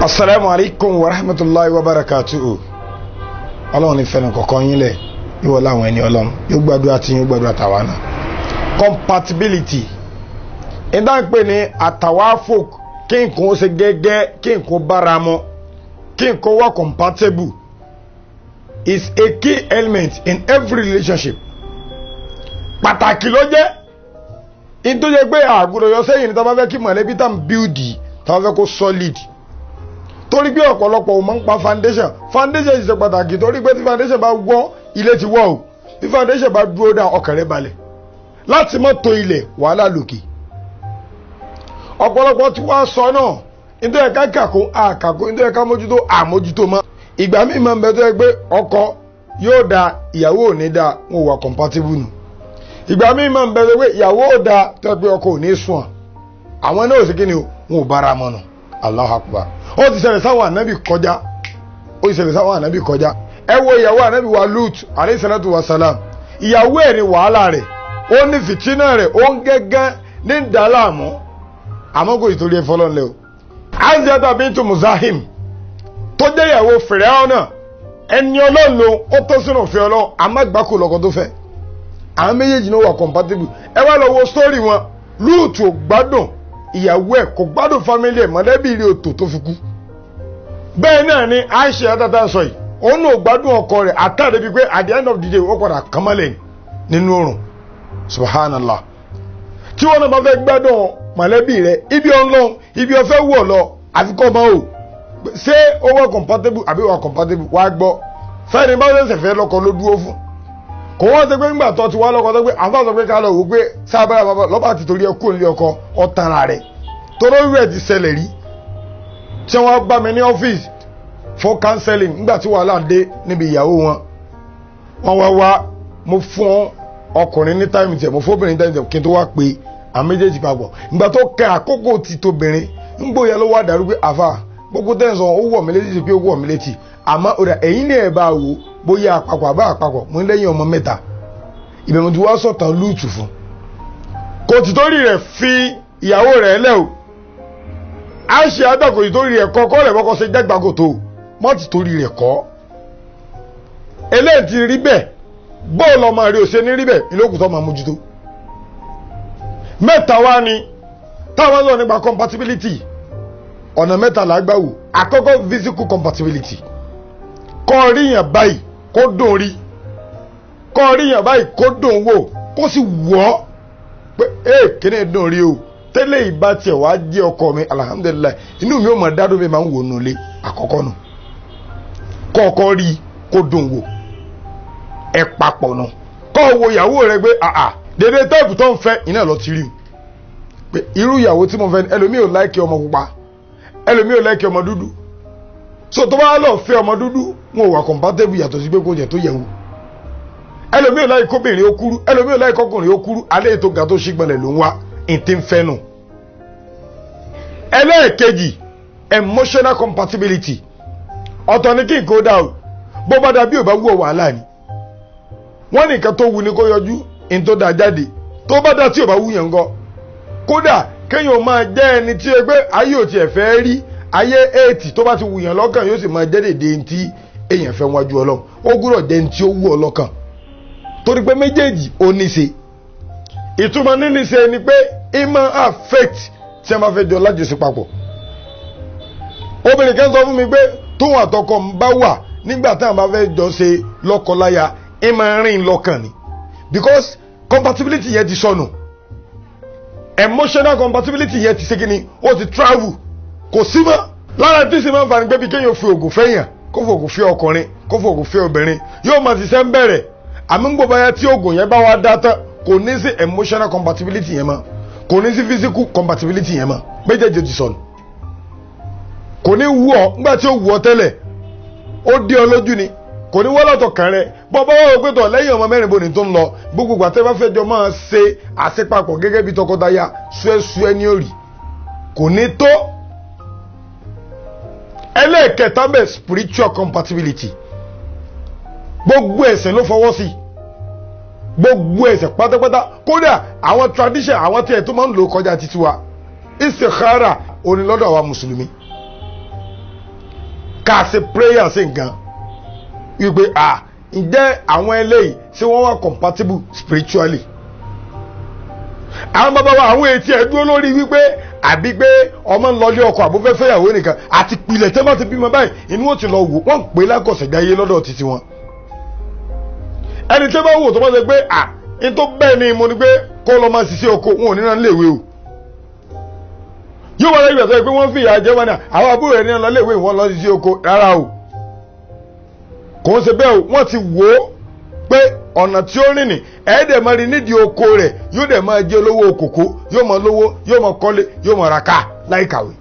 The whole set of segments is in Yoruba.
Assalamu alaikum wa rahmatullahi wa barakatuhu. Ọlọ́run ní fẹ́ràn kọ̀ọ̀kan yín lẹ̀ ìwọ láwọn ẹni Ọlọ́run yóò gbàdúrà tí yóò gbàdúrà tàwa náà. Compatibility ìdáǹpé ní àtàwáfòk kí nǹkan ó ṣe gẹ́gẹ́ kí nǹkan bára mu kí nǹkan wà compatible is a key element in every relationship. Pàtàkì ló jẹ́ nítorí pé àgùdọ̀ yọ sẹ́yìn ní tá a bá fẹ́ kí mọ̀lẹ́bí tá à ń build tá a fẹ́ kó solid. Torí pé ọ̀pọ̀lọpọ̀ ò máa ń pa foundation ṣe pàtàkì torí pé tí foundation bá wọ́ ilé ti wọ́ o tí foundation bá dúró dá ọkàn rẹ̀ balẹ̀ láti mọ́ tó ilẹ̀ wàhálà lòkè. Ọ̀pọ̀lọpọ̀ tí wàá sọ náà nítorí ẹ̀ka kàkó àkàkó nítorí ẹ̀ka mójútó àmójútó mọ́. Ìgbà míì máa ń bẹ tó yẹ pé ọkọ yóò da ìyàwó ò ní da wọn ò wà compatible nù. Ìgbà míì máa ń bẹ tó yẹ pé ìyàwó ò da tó yẹ pé ọkọ ò ní sùn àwọn náà ò sí kí ni wọn ò bára mọ́ nù. Allahu Akbar. Ó ti ṣẹlẹ̀ sáwọn ànábì kọjá ó ti ṣẹlẹ̀ sáwọn ànábì kọjá. Ẹ wo ìyàwó ànábì wa Lut alayhi salatu wa salam. Ìyàwó ẹ̀ ní wàhálà rẹ̀ ó ní fìtínà rẹ̀ ó ń gẹ́gẹ́ ní dàlámù àmọ́ kò ìtòrí ẹ̀fọ́ lọ́nlẹ̀ o. Aziyata bintu Muzahim tó jẹ́ ìyàwó Fìràwọ̀nà ẹni Ọlọ́run ó tó sínú òfin Ọlọ́run àmọ́ gbáko lọ́kọ tó fẹ́. Àwọn méjèèjì náà wà compatible. Ẹ wá lọ wo sítórì wọn. Lut ò gbádùn ìyàwó ẹ̀ kò gbádùn fámílì ẹ̀ mọ̀lẹ́bí ilé òtò tó fi kú. Bẹ́ẹ̀ náà ni Aisha àtàtà sọ yìí òun náà gbádùn ọkọ rẹ̀ àtàdé bíi pé at the end of the day ó padà kánmọ́lẹ̀ nínú oòrùn. Subhanallah. Tí wọ́n náà bá fẹ́ gbádùn mọ̀lẹ́bí rẹ̀ ibi ọlọ́run ibi ọfẹ́ wọ̀ lọ àfikọ́ máa wò ṣé ó wà compatible àbí wà compatible wá gbọ́ fẹ́ni bá ṣẹ̀ṣẹ̀ fẹ́ lọ́kọ ló dúró fún. Kò wọ́n ti pé ńgbà tó ti wá lọ́kọ tó pé àǹfààní sọ pé ká lọ wò pé sábàá bàbá lọ́ba ti torí ẹkú nílé ọkọ ọ̀tara rẹ̀ torí rẹ̀ ti ṣẹlẹ̀ rí tí wọ́n bá mi ní ọ́fíìsì fún counseling nígbà tí wàhálà dé níbi ìyàwó wọn wá mo fún ọkùnrin ní time tẹ̀ mo fún obìnrin time tẹ̀ kí n tó wá pé àwọn méjèèjì papọ̀ ìgbà tó kẹ àkókò ti tóbìnrin ń gbóyè ló wá dàrú pé àfà gbogbo tẹ̀sán ó wọ̀ mí létí pé ó wọ̀ mí létí àmọ́ ọ̀dà ẹ̀yìn ní ẹ̀ bá wò bóyá àpapọ̀ àbá àpapọ̀ mo ń lẹ́yìn ọmọ mẹ́ta ìbẹ̀rù tí wọ́n sọ̀tàn Lúùtù fún kò tí torí rẹ̀ fi ìyàwó rẹ̀ lẹ́ o a ṣe àdàkò tí torí rẹ̀ kọ́ kọ́ rẹ̀ bọ́kọ́ ṣe jágbàgò tó mọ́ ti torí rẹ̀ kọ́ eléyìí ti rí bẹ́ẹ̀ bóòlù ọmọ rẹ̀ ò ṣe ní rí bẹ́ẹ̀ ìlókùn tó máa mójútó. Mẹ́ta wá ni táwọn lọ nípa compatibility ọ̀nà mẹ́ta làgbà wò àkọ́kọ́ physical compatibility kọ́ ríyàn báyìí kó dùn rí kọ́ ríyàn báyìí kó dùn wò kó sì wọ́ pé kíni dùn rí o tẹ́lẹ̀ ìbá tiẹ̀ wá jẹ́ ọkọ mi alhamdulilayi inú mi ò mọ̀ dádùn mi máa ń wò nù lé àkọ́kọ́ nù kọ́kọ́ rí kó dùn wò ẹ papọ̀ nù kọ́ wo ìyàwó rẹ pé dédé táìpù tó ń fẹ́ iná lọ ti rí pé irú ìyàwó tí mo fẹ́ ẹlòmíì ò láìkí ọmọ pupa ẹlòmíì ò láìkí ọmọ dúdú so tó bá lọ fẹ́ ọmọ dúdú wọn ò wà compatible yàtọ̀ sí pé kò jẹ́ tó yẹ̀wò ẹlòmíì ò láìkí obìnrin ó kúrú ẹlòmíì ò láìkí ọkùnrin ó kúrú alẹ́ ètò ga tó ṣígbọnlẹ̀ ló ń wá ìtì ń fẹ́ nù. Ẹlẹ́ẹ̀kejì emotional compatibility ọ̀tọ̀ ní kí n kó dà o bó bá dà bí ò bá wú ọ wàhálà ni wọ́n ní nǹkan tó wù ní kó yọjú in tó da jáde tó bá dá tí ò bá wú yẹn ngọ́ kódà kéèyàn máa jẹ́ ẹni tí ó gbé ayé ò tiẹ̀ fẹ́ rí ayé 80 tó bá ti wù yẹn lọ́kàn yóò sì máa jẹ́ dèdè tí èèyàn fẹ́ wájú Ọlọ́run ó gbúdọ̀ jẹ́ ní tí ó wù ọ lọ́kàn torí pé méjèèjì ó ní ṣe ìtumọ̀ níní ṣe ni pé ìmọ̀ affect tí a máa fẹ́ jọ lájọsí papọ̀. Obìnrin kan sọ fún mi pé tóun àtọkọ ń bá wà nígbà tí àwọn bá fẹ́ jọ ṣe lọ́kọláya ìmọ̀ rìn lọ́kàn ni because compatibility yẹn ti sọnù emotional compatibility yẹn ti ṣe kí ni ó ti travel kò sí mọ́ lára tí sì máa ń fani pé bí kéèyàn fi oògùn fẹ́yàn kó fi oògùn fẹ́ ọkùnrin kó fi oògùn fẹ́ obìnrin yóò máa ti ṣe ń bẹ̀rẹ̀ àmì ń gbọ́ báyà tí oògùn yẹn bá wá dá tán kò ní sí emotional compatibility yẹn mọ́ kò ní sí physical compatibility yẹn mọ́ méjèèjì ti sọnù kò ní wù ọ́ nígbà tí ó wù ọ́ tẹ́lẹ̀ ó dé ọ lójú ni kò ní wọ́lọ́tọ̀ kàn rẹ̀ bọ́ bá wọ́n pé tọ̀ lẹ́yìn ọmọ mẹ́rin bòní tó ń lọ gbogbo àti ẹ bá fẹ́ jọ máa ṣe àṣepapọ̀ gẹ́gẹ́ bí tọkọtaya ṣúẹ́ṣúẹ́ ní òrì kò ní tó. Ẹlẹ́ẹ̀kẹta bẹ̀ spiritual compatibility gbogbo ẹ̀sìn ló fọwọ́ sí gbogbo ẹ̀sìn pátápátá kódà àwọn tradition àwọn tí ẹ̀ tó máa ń lò kọjá títí wa istikhara onílọ́dọ̀ àwa mùsùlùmí ká ṣe prayer sí nǹkan wípé ǹjẹ́ àwọn eléyìí ṣé wọ́n wà compatible spiritually. àwọn bàbá wa àwọn etí ẹ̀ dúró lórí wípé àbí pé ọmọ ń lọlé ọkọ àbúfẹ́fẹ́ ìyàwó nìkan àti pilẹ̀ tẹ́ bá ti bímọ báyìí inú wọn ti lọ wò wọ́n pè lákọ̀ọ́sẹ̀dáyé lọ́dọ̀ títí wọn. ẹni tẹ́ bá wò tó bá ṣe pé n tó bẹ́ẹ̀ ni mo ní pé kó lọ máa ṣiṣẹ́ oko wọn ò ní rán léèwé o. yóò wá lẹ́yìn ìgbà tó yẹ pé wọ́n fi ìyà jẹ wọn náà àwọn àbúrò rẹ̀ ní lọ léèwé wọn lọ ṣiṣẹ́ oko rárá o. kò ń ṣe bẹ́ẹ̀ o wọ́n ti wò ó pé ọ̀nà tí ó rìn ní ẹ̀ẹ́dẹ̀ máa rí nídìí oko rẹ̀ yóò dẹ̀ máa jẹ́ olówó kòkó yóò máa lówó yóò máa kọ́lé yóò máa ra ká láì kàwé.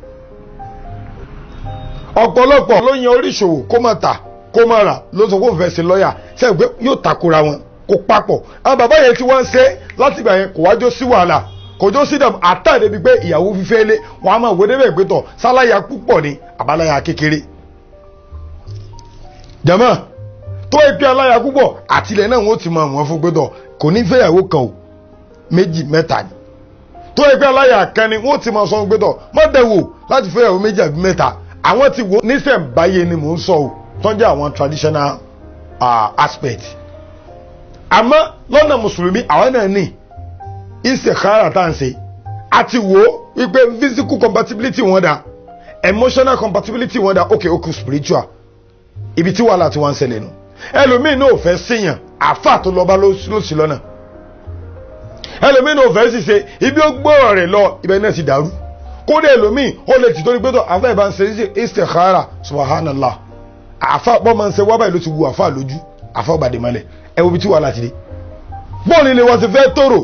ọ̀pọ̀lọpọ̀ ló yan oríṣòwò kó máa tà kó máa rà ló sọ fún fẹsẹ̀ lọ́ọ̀yà sẹ́yìn pé yóò takora wọn kó papọ̀. àwọn bàbá yẹn tí wọ́n ń ṣe láti gbà yẹn kò wájó sí wàhálà kò jó sí dàm àtàdé bíi pé ìyàwó fífẹ́ lé wọn á máa wé débẹ̀ pé tọ̀ sáláyà púpọ̀ ni àbáláyà kékeré. jàmáà tó ìpín aláya púpọ̀ àtìlẹ̀ náà wọ́n ti máa wọ́n fún gbẹ́dọ̀ kò ní fẹ́yàwó kan o méjì mẹ́ta ni tó ìpín aláya kan ni wọ́n ti máa sọ gbẹ́dọ̀ mọ́dẹ̀wò láti fẹ́yàwó méjì àbí mẹ́ta àwọn ti wò nísẹ̀ǹbáyé ni mò ń sọ o tó ń jẹ́ àwọn traditional aspect. àmọ́ lọ́nà mùsùlùmí àwọn náà ní istikhara tá à ń ṣe àti wò ó wípé physical compatibility wọn dà emotional compatibility wọn dà okay spiritual ibi tí wàhálà tí wọ́n ń ṣẹlẹ̀ nù. ẹlòmíín náà ò fẹ́ síyàn àáfà tó lọ́ba ló sì lọ́nà ẹlòmíín náà ò fẹ́ ṣiṣẹ́ ibi ó gbọ́rọ̀ rẹ̀ lọ ibẹ̀ náà ti dàrú kódà ẹlòmíín ó lè ti torí pé tó àáfà ìbá ń ṣe istikhara subhanallah àáfà bọ́ máa ń ṣe wábàá ló ti wu àáfà lójú àáfà ọ̀bàdì mọ́lẹ̀ ẹ wo ibi tí wàhálà ti dé. bọ́ọ̀lù ilé wọn ti fẹ́ tòrò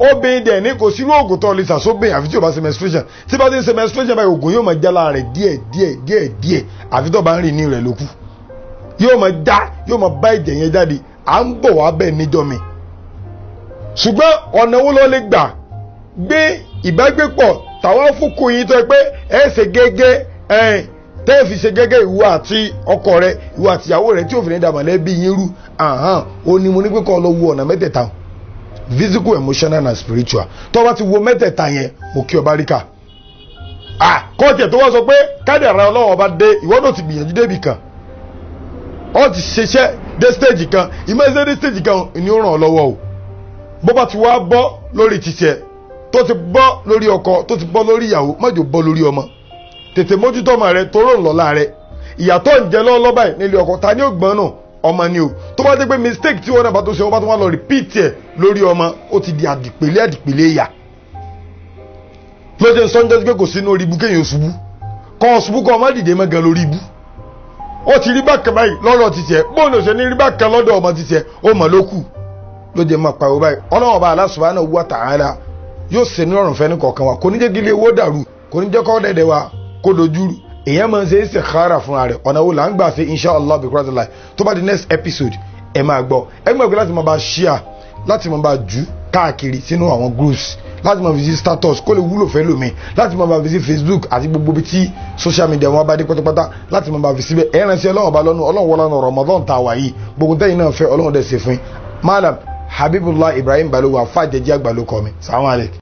obìnrin dẹ̀ ní kò sírú oògùn tó lè sàsóbìn àfi tí o bá ṣe menstruation tí bá ti ń ṣe menstruation báyìí oògùn yóò máa já lára rẹ̀ díẹ̀ àfi tó bá ń rìn ní rẹ̀ lókù yóò máa já yóò máa bá ẹ̀jẹ̀ yẹn jáde à ń bọ̀ wá bẹ́ẹ̀ níjọ́ mi. ṣùgbọ́n ọ̀nà wo ló lè gbà gbé ìbágbépọ̀ tàwa fúnkù yín tó yẹ pé ẹ ṣe gẹ́gẹ́ tẹ́ ẹ fi ṣe gẹ́gẹ́ ìwọ àti ọkọ rẹ ìwọ àti ìyàwó rẹ tí òfin ẹ̀dá mọ̀lẹ́bí yín rú ó ní mo ní pé kọ́ lọ wo ọ̀nà mẹ́tẹ̀ẹ̀ta physical emotional and spiritual tó bá ti wo mẹ́tẹ̀ẹ̀ta yẹn mo kí ọba ríkà kọ́ọ̀tì tó wá sọ pé kádàrá Ọlọ́run ọba dé ìwọ náà ti gbìyànjú débì kan ọ ti ṣiṣẹ́ dé stage kan ìmọ̀ẹ́sẹ̀ dé stage kan ni ó ràn ọ́ lọ́wọ́ o bó bá ti wá bọ́ lórí tìṣẹ́ tó ti bọ́ lórí ọkọ tó ti bọ́ lórí ìyàwó mọ́jọ bọ́ lórí ọmọ tètè mójútó ọmọ rẹ tó rò lọ́la rẹ ìyàtọ̀ ń jẹ lọ́wọ́ báyìí nílé ọkọ ta ni ó gbọ́n náà ọmọ ni o tó bá dé pé mistake tí wọ́n náà bá tó ṣe wọ́n bá tó wá lọ repeat ẹ̀ lórí ọmọ ó ti di àdìpèlé ìyà lóde sọ́njẹ́ pé kò sínú orí ibú kéèyàn ṣubú kọ́ ṣubú kọ́ ọmọ dìde mẹ́gan lórí ibú ó ti rí bákan báyìí lọ́dọ̀ títí ẹ̀ bóun ò ṣe ní rí bákan lọ́dọ̀ ọmọ títí ẹ̀ ó mọ̀ ló kù lóde máa pariwo báyìí Ọlọ́run bá Allah subhanahu wa ta'ala yóò ṣe ní ọ̀rùn fẹ́ni kọ̀ọ̀kan wa kò ní jẹ́ kí ilé owó dàrú kò ní jẹ́ kọ́ dẹ̀dẹ̀ wa kó dojúrú èèyàn máa ń ṣe istikhara fúnra rẹ̀ ọ̀nà wo là ń gbà ṣe inshallah because like tó bá di next episode ẹ máa gbọ́ ẹ gbọ́ pé láti máa bá share láti máa bá jù káàkiri sínú àwọn groups láti máa visit status kó lè wúlò fẹ́ lómi láti máa bá visit Facebook àti gbogbo ibi tí social media wọn bá dé pátápátá láti máa bá visit bẹ́ẹ̀ ẹ ránṣẹ́ Ọlọ́run bá lọ́nu Ọlọ́run wọlé ọ̀nà Ramadan tá a wà yìí gbogbo tẹ́yìn náà fẹ́ Ọlọ́run dẹ̀ ṣe fún yín Malam Habibullah Ibrahim Balogun àfáà jẹjẹ àgbà ló kọ mi. Salaam alaikum.